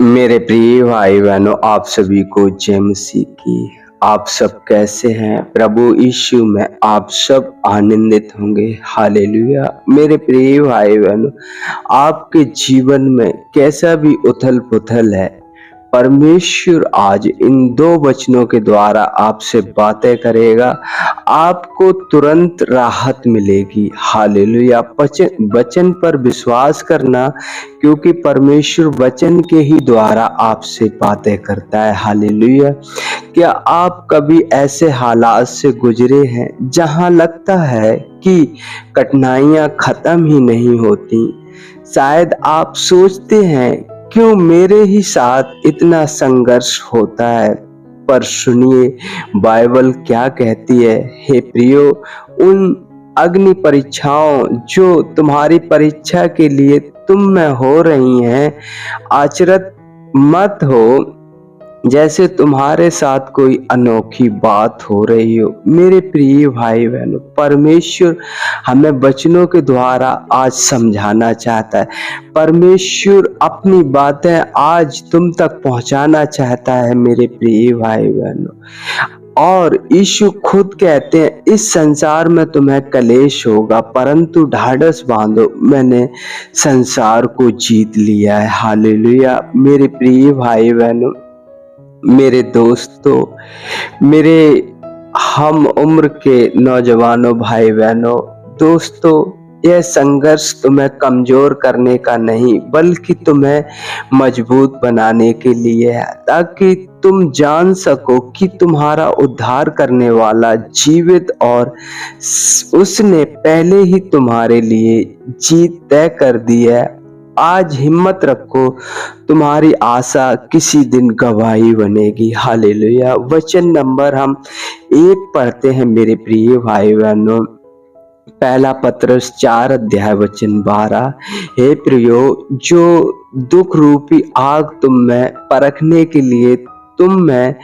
मेरे प्रिय भाई बहनों, आप सभी को जय मसीह की। आप सब कैसे हैं? प्रभु यीशु में आप सब आनंदित होंगे। हालेलुया। मेरे प्रिय भाई बहनों, आपके जीवन में कैसा भी उथल पुथल है, परमेश्वर आज इन दो वचनों के द्वारा आपसे बातें करेगा। आपको तुरंत राहत मिलेगी। हालेलुया। वचन पर विश्वास करना, क्योंकि परमेश्वर वचन के ही द्वारा आपसे बातें करता है। हालेलुया। क्या आप कभी ऐसे हालात से गुजरे हैं जहां लगता है कि कठिनाइयां खत्म ही नहीं होती? शायद आप सोचते हैं, क्यों मेरे ही साथ इतना संघर्ष होता है? पर सुनिए, बाइबल क्या कहती है। हे प्रियो, उन अग्नि परीक्षाओं जो तुम्हारी परीक्षा के लिए तुम में हो रही हैं, आचरित मत हो जैसे तुम्हारे साथ कोई अनोखी बात हो रही हो। मेरे प्रिय भाई बहनों, परमेश्वर हमें वचनों के द्वारा आज समझाना चाहता है। परमेश्वर अपनी बातें आज तुम तक पहुंचाना चाहता है मेरे प्रिय भाई बहनों। और यीशु खुद कहते हैं, इस संसार में तुम्हें कलेश होगा, परंतु ढाढ़स बांधो, मैंने संसार को जीत लिया है। हालेलुया। मेरे प्रिय भाई बहनों, मेरे दोस्तों, मेरे हम उम्र के नौजवानों, भाई बहनों, दोस्तों, यह संघर्ष तुम्हें कमजोर करने का नहीं, बल्कि तुम्हें मजबूत बनाने के लिए है, ताकि तुम जान सको कि तुम्हारा उद्धार करने वाला जीवित और उसने पहले ही तुम्हारे लिए जीत तय कर दी है। आज हिम्मत रखो, तुम्हारी आशा किसी दिन गवाही बनेगी। हालेलुया। वचन नंबर हम 1 पढ़ते हैं मेरे प्रिय भाई बहनों। पहला पत्रस 4 अध्याय वचन 12। हे प्रियो, जो दुख रूपी आग तुम में परखने के लिए तुम में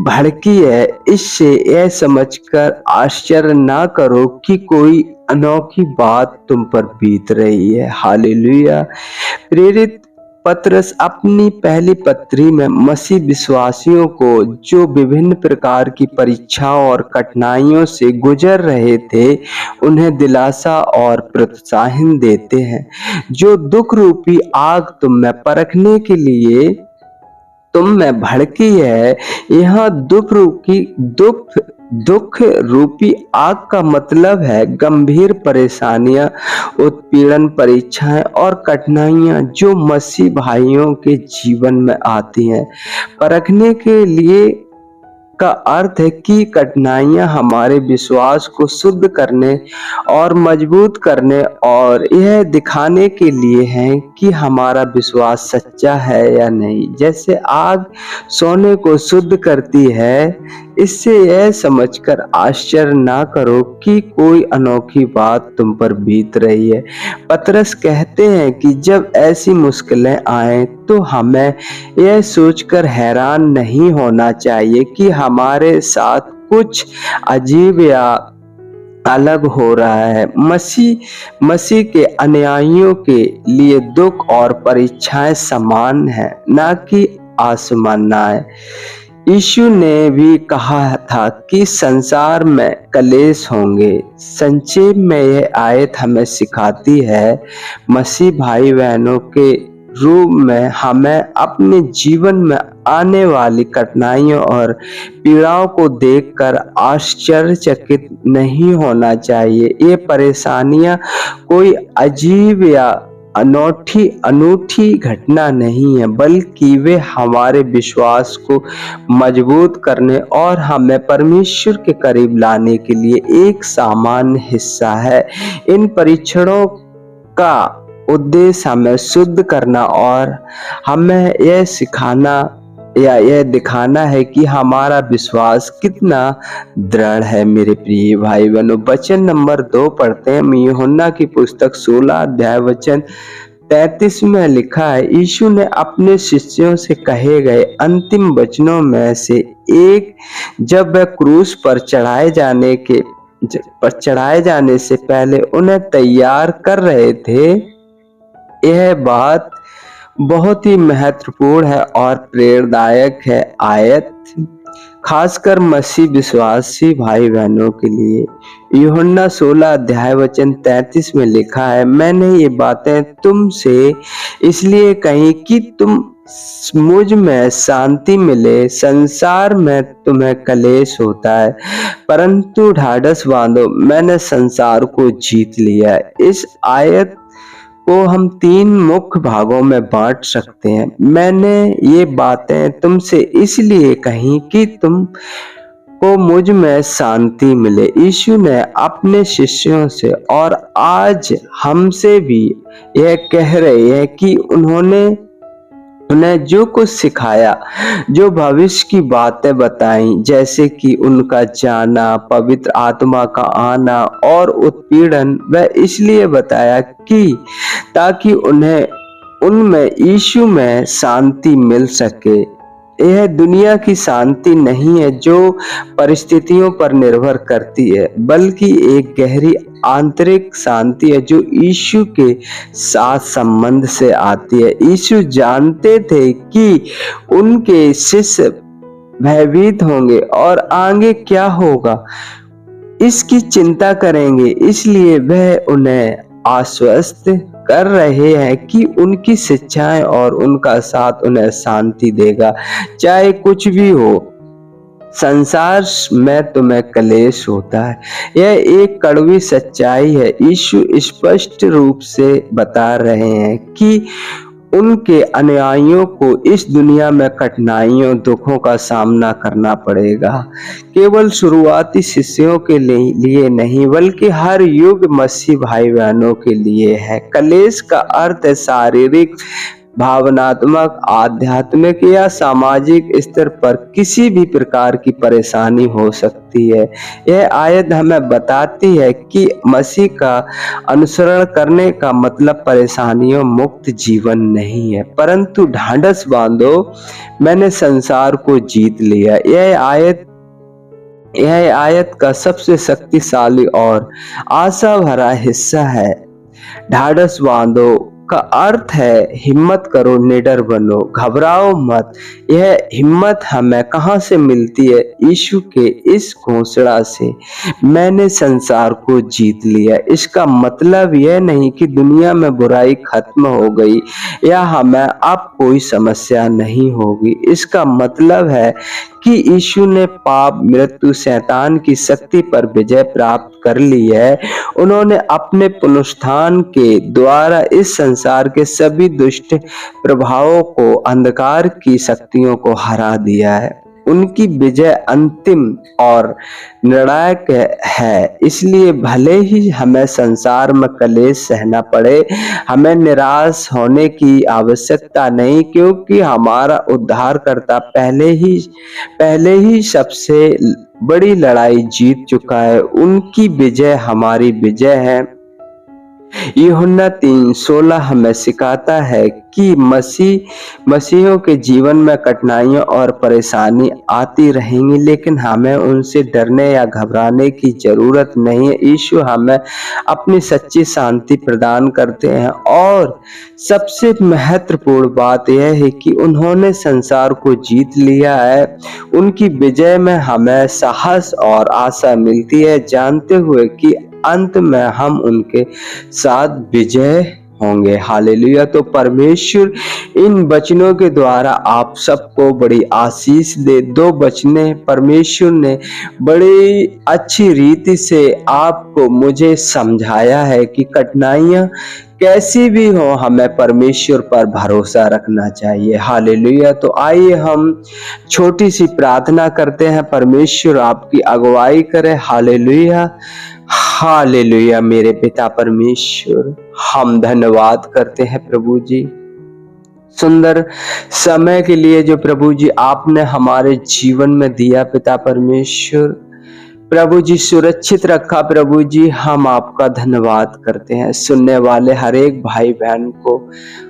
भड़की है, इससे यह समझकर आश्चर्य ना करो कि कोई अनोखी बात तुम पर बीत रही है। हालेलुया। प्रेरित पत्रस अपनी पहली पत्री में मसीह विश्वासियों को जो विभिन्न प्रकार की परीक्षाओं और कठिनाइयों से गुजर रहे थे, उन्हें दिलासा और प्रोत्साहन देते हैं। जो दुख रूपी आग तुम में परखने के लिए तुम में भड़की है, यहाँ दुख रूपी आग का मतलब है गंभीर परेशानियां, उत्पीड़न, परीक्षाएं और कठिनाइयां जो मसीह भाइयों के जीवन में आती हैं। परखने के लिए का अर्थ है कि कठिनाइयां हमारे विश्वास को शुद्ध करने और मजबूत करने और यह दिखाने के लिए हैं कि हमारा विश्वास सच्चा है या नहीं। जैसे आग सोने को शुद्ध करती है, इससे यह समझकर आश्चर्य ना करो कि कोई अनोखी बात तुम पर बीत रही है। पतरस कहते हैं कि जब ऐसी मुश्किलें आए तो हमें यह सोचकर हैरान नहीं होना चाहिए कि हमारे साथ कुछ अजीब या अलग हो रहा है। मसीह के अनुयायियों के लिए दुख और परीक्षाएं समान है, ना कि आसमानाएं। यीशु ने भी कहा था कि संसार में कलेश होंगे। संक्षेप में यह आयत हमें सिखाती है, मसीह भाई बहनों के रूप में हमें अपने जीवन में आने वाली कठिनाइयों और पीड़ाओं को देखकर आश्चर्यचकित नहीं होना चाहिए। ये परेशानियां कोई अजीब या अनूठी घटना नहीं है, बल्कि वे हमारे विश्वास को मजबूत करने और हमें परमेश्वर के करीब लाने के लिए एक सामान्य हिस्सा है। इन परीक्षणों का उद्देश्य हमें शुद्ध करना और हमें यह सिखाना या यह दिखाना है कि हमारा विश्वास कितना दृढ़ है। मेरे प्रिय भाई बहनों, वचन नंबर 2 पढ़ते हैं। यूहन्ना की पुस्तक 16 अध्याय वचन 33 में लिखा है, यीशु ने अपने शिष्यों से कहे गए अंतिम वचनों में से एक, जब वह क्रूस पर चढ़ाए जाने से पहले उन्हें तैयार कर रहे थे, यह बात बहुत ही महत्वपूर्ण है और प्रेरणादायक है आयत, खासकर मसीह विश्वासी भाई बहनों के लिए। यूहन्ना 16 अध्याय वचन 33 में लिखा है, मैंने ये बातें तुमसे इसलिए कही कि तुम मुझ में शांति मिले। संसार में तुम्हें कलेश होता है, परंतु ढाढ़स बांधो, मैंने संसार को जीत लिया है। इस आयत को हम 3 मुख्य भागों में बांट सकते हैं। मैंने ये बातें तुमसे इसलिए कही कि तुम को मुझ में शांति मिले। यीशु ने अपने शिष्यों से और आज हमसे भी यह कह रहे हैं कि उन्होंने उन्हें जो कुछ सिखाया, जो भविष्य की बातें बताई, जैसे कि उनका जाना, पवित्र आत्मा का आना और उत्पीड़न, वह इसलिए बताया कि ताकि उन्हें उनमें यीशु में शांति मिल सके। यह दुनिया की शांति नहीं है जो परिस्थितियों पर निर्भर करती है, बल्कि एक गहरी आंतरिक शांति है जो यीशु के साथ संबंध से आती है। यीशु जानते थे कि उनके शिष्य भयभीत होंगे और आगे क्या होगा इसकी चिंता करेंगे, इसलिए वह उन्हें आश्वस्त कर रहे हैं कि उनकी शिक्षाएं और उनका साथ उन्हें शांति देगा, चाहे कुछ भी हो। संसार में तुम्हें कलेश होता है, यह एक कड़वी सच्चाई है। यीशु स्पष्ट रूप से बता रहे हैं कि उनके अनुयायियों को इस दुनिया में कठिनाइयों, दुखों का सामना करना पड़ेगा। केवल शुरुआती शिष्यों के लिए नहीं, बल्कि हर युग मसीह भाई बहनों के लिए है। कलेश का अर्थ है शारीरिक, भावनात्मक, आध्यात्मिक या सामाजिक स्तर पर किसी भी प्रकार की परेशानी हो सकती है। यह आयत हमें बताती है कि मसीह का अनुसरण करने का मतलब परेशानियों मुक्त जीवन नहीं है, परंतु ढांढस बांधो, मैंने संसार को जीत लिया। यह आयत का सबसे शक्तिशाली और आशा भरा हिस्सा है। ढाढ़स बांधो का अर्थ है हिम्मत करो, निडर बनो, घबराओ मत। यह हिम्मत हमें कहां से मिलती है? यीशु के इस घोषणा से, मैंने संसार को जीत लिया। इसका मतलब यह नहीं कि दुनिया में बुराई खत्म हो गई या हमें अब कोई समस्या नहीं होगी। इसका मतलब है कि यीशु ने पाप, मृत्यु, शैतान की शक्ति पर विजय प्राप्त कर ली है। उन्होंने अपने पुनरुत्थान के द्वारा इस संसार के सभी दुष्ट प्रभावों को, अंधकार की शक्तियों को हरा दिया है। उनकी विजय अंतिम और निर्णायक है। इसलिए भले ही हमें संसार में कलेश सहना पड़े, हमें निराश होने की आवश्यकता नहीं, क्योंकि हमारा उद्धारकर्ता पहले ही सबसे बड़ी लड़ाई जीत चुका है। उनकी विजय हमारी विजय है। यूहन्ना 3:16 हमें सिखाता है कि मसीहियों के जीवन में कठिनाइयां और परेशानी आती रहेंगी, लेकिन हमें उनसे डरने या घबराने की जरूरत नहीं है। यीशु हमें अपनी सच्ची शांति प्रदान करते हैं और सबसे महत्वपूर्ण बात यह है कि उन्होंने संसार को जीत लिया है। उनकी विजय में हमें साहस और आशा मिलती है, जानते हुए कि अंत में हम उनके साथ विजय होंगे। हालेलुया। तो परमेश्वर इन वचनों के द्वारा आप सबको बड़ी आशीष दे। 2 वचने परमेश्वर ने बड़ी अच्छी रीति से आपको, मुझे समझाया है कि कठिनाइयां कैसी भी हो, हमें परमेश्वर पर भरोसा रखना चाहिए। हालेलुया। तो आइए हम छोटी सी प्रार्थना करते हैं, परमेश्वर आपकी अगुवाई करे। Hallelujah, hallelujah. मेरे पिता परमेश्वर, हम धन्यवाद करते हैं प्रभु जी, सुंदर समय के लिए जो प्रभु जी आपने हमारे जीवन में दिया। पिता परमेश्वर, प्रभु जी सुरक्षित रखा। प्रभु जी हम आपका धन्यवाद करते हैं। सुनने वाले हर एक भाई बहन को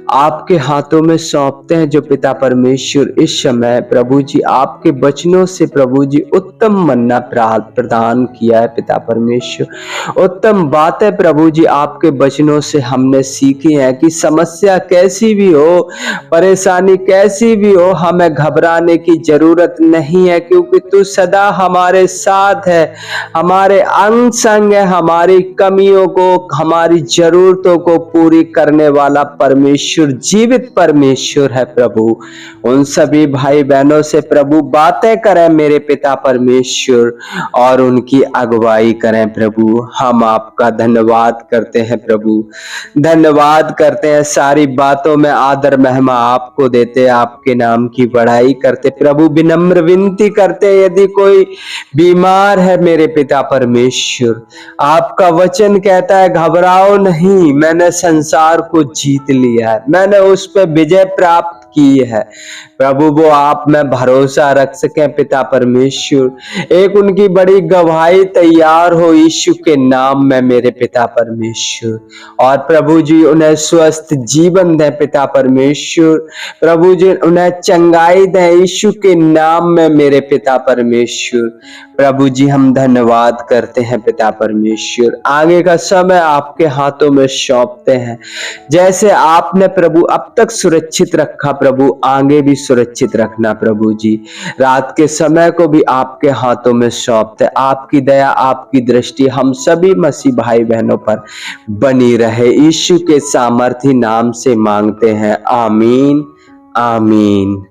आपके हाथों में सौंपते हैं जो पिता परमेश्वर इस समय प्रभु जी आपके वचनों से प्रभु जी उत्तम मन्ना प्रदान किया है। पिता परमेश्वर उत्तम बातें प्रभु जी आपके वचनों से हमने सीखी है कि समस्या कैसी भी हो, परेशानी कैसी भी हो, हमें घबराने की जरूरत नहीं है, क्योंकि तू सदा हमारे साथ है, हमारे अंग संग है। हमारी कमियों को, हमारी जरूरतों को पूरी करने वाला परमेश्वर जीवित परमेश्वर है। प्रभु उन सभी भाई बहनों से प्रभु बातें करें मेरे पिता परमेश्वर, और उनकी अगुवाई करें प्रभु। हम आपका धन्यवाद करते हैं प्रभु, धन्यवाद करते हैं। सारी बातों में आदर महिमा आपको देते, आपके नाम की बड़ाई करते प्रभु। विनम्र विनती करते, यदि कोई बीमार है मेरे पिता परमेश्वर, आपका वचन कहता है घबराओ नहीं, मैंने संसार को जीत लिया है, मैंने उस पर विजय प्राप्त की है। प्रभु वो आप में भरोसा रख सकें पिता परमेश्वर, एक उनकी बड़ी गवाही तैयार हो यीशु के नाम में मेरे पिता परमेश्वर। और प्रभु जी उन्हें स्वस्थ जीवन दें पिता परमेश्वर, प्रभु जी उन्हें चंगाई दें यीशु के नाम में मेरे पिता परमेश्वर। प्रभु जी हम धन्यवाद करते हैं पिता परमेश्वर, आगे का समय आपके हाथों में सौंपते हैं। जैसे आपने प्रभु अब तक सुरक्षित रखा प्रभु, आगे भी सुरक्षित रखना प्रभु जी। रात के समय को भी आपके हाथों में सौंपते, आपकी दया आपकी दृष्टि हम सभी मसीह भाई बहनों पर बनी रहे, यीशु के सामर्थी नाम से मांगते हैं, आमीन आमीन।